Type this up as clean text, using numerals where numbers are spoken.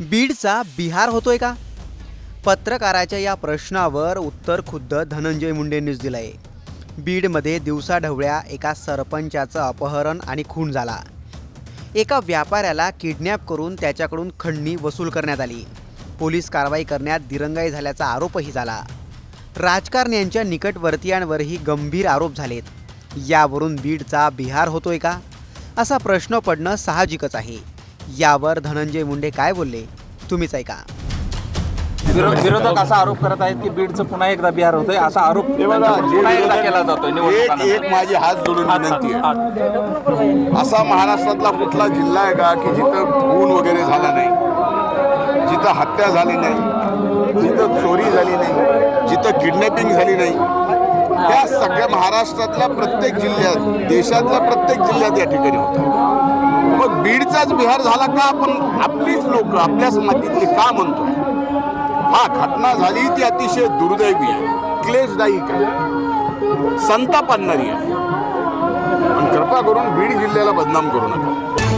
बीडचा बिहार होतोय का? पत्रकाराच्या या प्रश्नावर उत्तर खुद्द धनंजय मुंडेंनीच दिलं आहे. बीडमध्ये दिवसाढवळ्या एका सरपंचाचं अपहरण आणि खून झाला. एका व्यापाऱ्याला किडनॅप करून त्याच्याकडून खंडणी वसूल करण्यात आली. पोलीस कारवाई करण्यात दिरंगाई झाल्याचा आरोपही झाला. राजकारण्यांच्या निकटवर्तीयांवरही गंभीर आरोप झालेत. यावरून बीडचा बिहार होतोय का असा प्रश्न पडणं साहजिकच आहे. यावर धनंजय मुंडे काय बोलले तुम्हीच ऐका. विरोधक असा आरोप करत आहेत की बीडचं पुन्हा एकदा बिहार होतंय, असा आरोप पुन्हा एकदा केला जातोय. एक माझी हात जोडून विनंती आहे, असा महाराष्ट्रातला कुठला जिल्हा आहे का की जिथं खून वगैरे झाला नाही, जिथं हत्या झाली नाही, जिथं चोरी झाली नाही, जिथं किडनॅपिंग झाली नाही? त्या सगळ्या महाराष्ट्रातल्या प्रत्येक जिल्ह्यात, देशातल्या प्रत्येक जिल्ह्यात या ठिकाणी होतं. मग बीडचाच बिहार झाला का? आपण आपलीच लोक आपल्याच मातीतली का म्हणतो? हा, घटना झाली ती अतिशय दुर्दैवी आहे, क्लेशदायक आहे, संताप आणणारी आहे. पण कृपा करून बीड जिल्ह्याला बदनाम करू नका.